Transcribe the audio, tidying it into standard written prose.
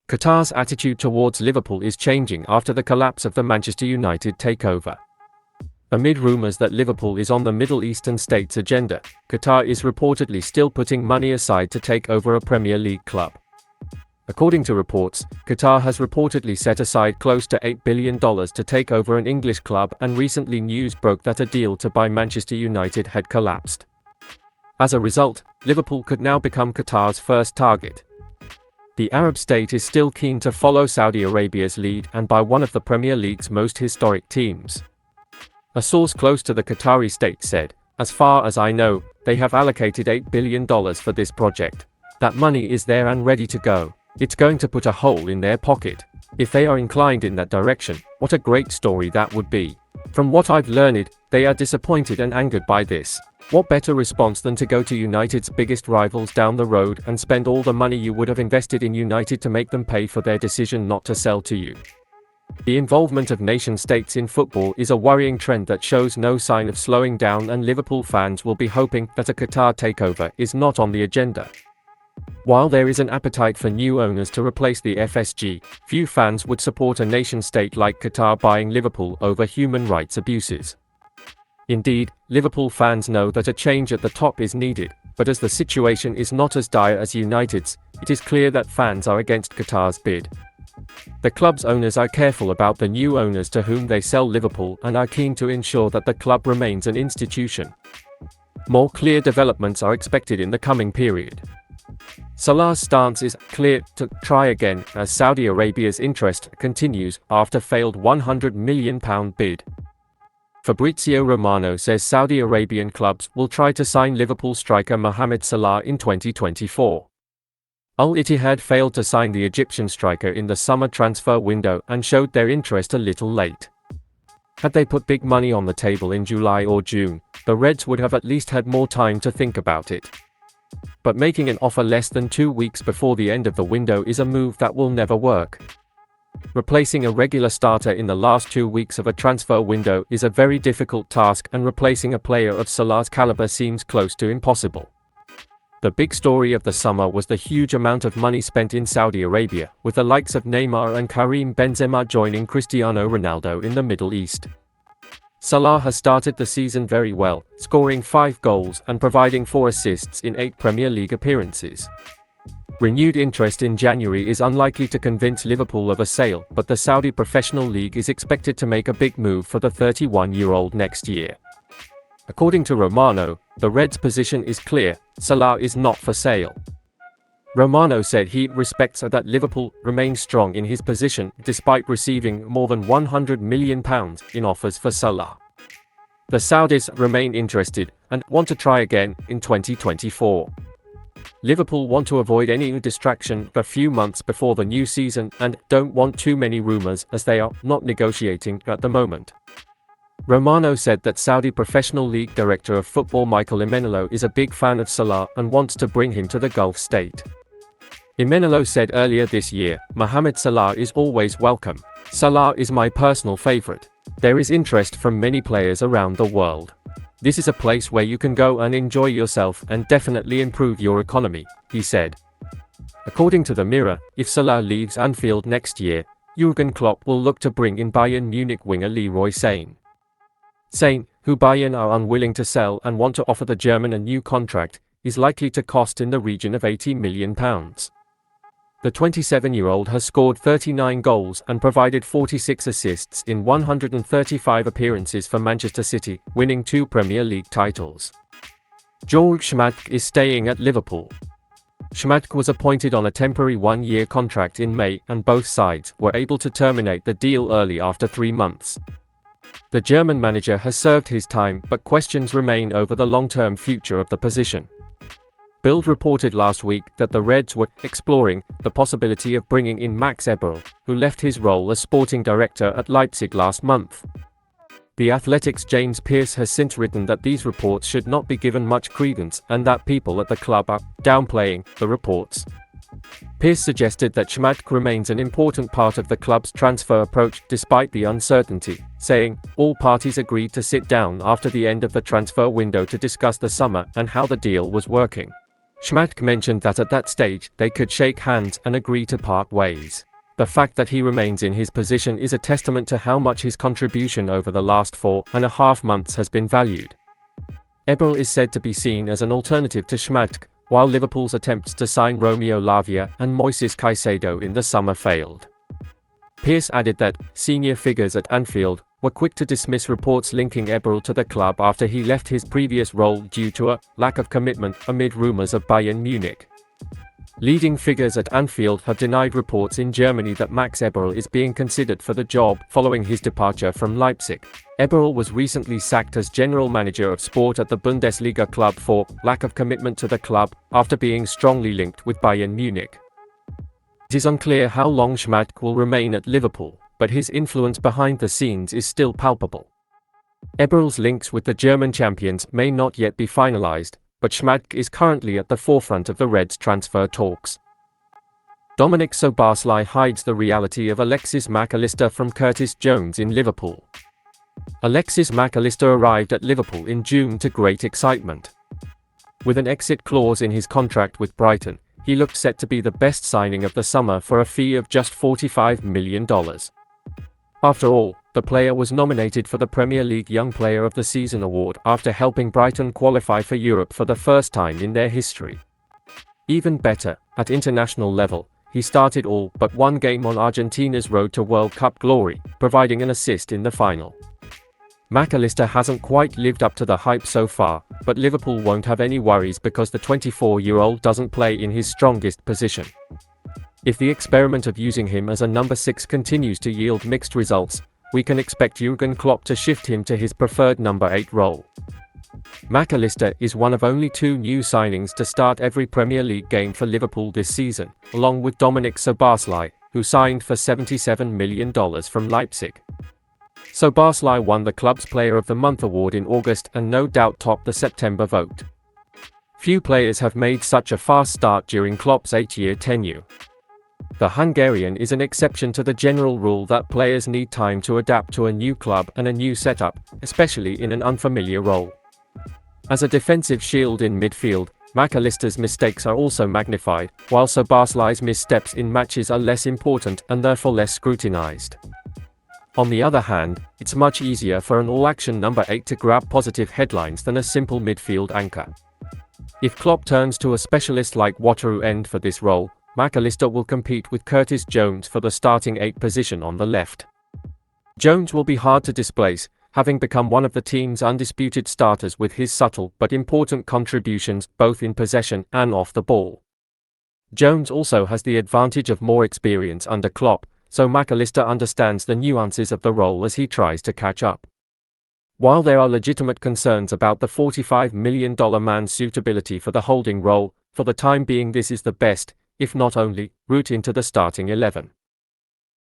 Qatar's attitude towards Liverpool is changing after the collapse of the Manchester United takeover. Amid rumours that Liverpool is on the Middle Eastern states' agenda, Qatar is reportedly still putting money aside to take over a Premier League club. According to reports, Qatar has reportedly set aside close to $8 billion to take over an English club, and recently news broke that a deal to buy Manchester United had collapsed. As a result, Liverpool could now become Qatar's first target. The Arab state is still keen to follow Saudi Arabia's lead and buy one of the Premier League's most historic teams. A source close to the Qatari state said, "As far as I know, they have allocated $8 billion for this project. That money is there and ready to go. It's going to put a hole in their pocket. If they are inclined in that direction, what a great story that would be. From what I've learned, they are disappointed and angered by this. What better response than to go to United's biggest rivals down the road and spend all the money you would have invested in United to make them pay for their decision not to sell to you?" The involvement of nation-states in football is a worrying trend that shows no sign of slowing down, and Liverpool fans will be hoping that a Qatar takeover is not on the agenda. While there is an appetite for new owners to replace the FSG, few fans would support a nation-state like Qatar buying Liverpool over human rights abuses. Indeed, Liverpool fans know that a change at the top is needed, but as the situation is not as dire as United's, it is clear that fans are against Qatar's bid. The club's owners are careful about the new owners to whom they sell Liverpool and are keen to ensure that the club remains an institution. More clear developments are expected in the coming period. Salah's stance is clear: to try again, as Saudi Arabia's interest continues after failed £100 million bid. Fabrizio Romano says Saudi Arabian clubs will try to sign Liverpool striker Mohamed Salah in 2024. Al Ittihad failed to sign the Egyptian striker in the summer transfer window and showed their interest a little late. Had they put big money on the table in July or June, the Reds would have at least had more time to think about it. But making an offer less than 2 weeks before the end of the window is a move that will never work. Replacing a regular starter in the last 2 weeks of a transfer window is a very difficult task, and replacing a player of Salah's caliber seems close to impossible. The big story of the summer was the huge amount of money spent in Saudi Arabia, with the likes of Neymar and Karim Benzema joining Cristiano Ronaldo in the Middle East. Salah has started the season very well, scoring 5 goals and providing 4 assists in 8 Premier League appearances. Renewed interest in January is unlikely to convince Liverpool of a sale, but the Saudi Professional League is expected to make a big move for the 31-year-old next year. According to Romano, the Reds' position is clear: Salah is not for sale. Romano said he respects that Liverpool remains strong in his position despite receiving more than £100 million in offers for Salah. The Saudis remain interested and want to try again in 2024. Liverpool want to avoid any distraction a few months before the new season and don't want too many rumours, as they are not negotiating at the moment. Romano said that Saudi Professional League Director of Football Michael Imenelo is a big fan of Salah and wants to bring him to the Gulf state. Imenelo said earlier this year, "Mohamed Salah is always welcome. Salah is my personal favourite. There is interest from many players around the world. This is a place where you can go and enjoy yourself and definitely improve your economy," he said. According to the Mirror, if Salah leaves Anfield next year, Jürgen Klopp will look to bring in Bayern Munich winger Leroy Sane. Sane, who Bayern are unwilling to sell and want to offer the German a new contract, is likely to cost in the region of £80 million. The 27-year-old has scored 39 goals and provided 46 assists in 135 appearances for Manchester City, winning 2 Premier League titles. Georg Schmadtke is staying at Liverpool. Schmadtke was appointed on a temporary 1-year contract in May, and both sides were able to terminate the deal early after 3 months. The German manager has served his time, but questions remain over the long-term future of the position. Bild reported last week that the Reds were exploring the possibility of bringing in Max Eberl, who left his role as sporting director at Leipzig last month. The Athletic's James Pearce has since written that these reports should not be given much credence and that people at the club are downplaying the reports. Pearce suggested that Schmadtke remains an important part of the club's transfer approach despite the uncertainty, saying, "All parties agreed to sit down after the end of the transfer window to discuss the summer and how the deal was working. Schmadtke mentioned that at that stage, they could shake hands and agree to part ways. The fact that he remains in his position is a testament to how much his contribution over the last 4.5 months has been valued. Eberl is said to be seen as an alternative to Schmadtke, while Liverpool's attempts to sign Romeo Lavia and Moises Caicedo in the summer failed. Pearce added that senior figures at Anfield were quick to dismiss reports linking Eberl to the club after he left his previous role due to a lack of commitment amid rumours of Bayern Munich. Leading figures at Anfield have denied reports in Germany that Max Eberl is being considered for the job following his departure from Leipzig. Eberl was recently sacked as general manager of sport at the Bundesliga club for lack of commitment to the club after being strongly linked with Bayern Munich. It is unclear how long Schmadtke will remain at Liverpool, but his influence behind the scenes is still palpable. Eberl's links with the German champions may not yet be finalized, but Schmadtke is currently at the forefront of the Reds' transfer talks. Dominic Szoboszlai hides the reality of Alexis Mac Allister from Curtis Jones in Liverpool. Alexis Mac Allister arrived at Liverpool in June to great excitement. With an exit clause in his contract with Brighton, he looked set to be the best signing of the summer for a fee of just $45 million. After all, the player was nominated for the Premier League Young Player of the Season award after helping Brighton qualify for Europe for the first time in their history. Even better, at international level, he started all but one game on Argentina's road to World Cup glory, providing an assist in the final. Mac Allister hasn't quite lived up to the hype so far, but Liverpool won't have any worries because the 24-year-old doesn't play in his strongest position. If the experiment of using him as a number 6 continues to yield mixed results, we can expect Jürgen Klopp to shift him to his preferred number 8 role. Mac Allister is one of only 2 new signings to start every Premier League game for Liverpool this season, along with Dominic Szoboszlai, who signed for $77 million from Leipzig. Szoboszlai won the club's Player of the Month award in August and no doubt topped the September vote. Few players have made such a fast start during Klopp's 8-year tenure. The Hungarian is an exception to the general rule that players need time to adapt to a new club and a new setup, especially in an unfamiliar role. As a defensive shield in midfield, Mac Allister's mistakes are also magnified, while Szoboszlai's missteps in matches are less important and therefore less scrutinized. On the other hand, it's much easier for an all-action number 8 to grab positive headlines than a simple midfield anchor. If Klopp turns to a specialist like Wataru End for this role, Mac Allister will compete with Curtis Jones for the starting 8 position on the left. Jones will be hard to displace, having become one of the team's undisputed starters with his subtle but important contributions both in possession and off the ball. Jones also has the advantage of more experience under Klopp, so Mac Allister understands the nuances of the role as he tries to catch up. While there are legitimate concerns about the $45 million man's suitability for the holding role, for the time being this is the best, if not only, route into the starting 11.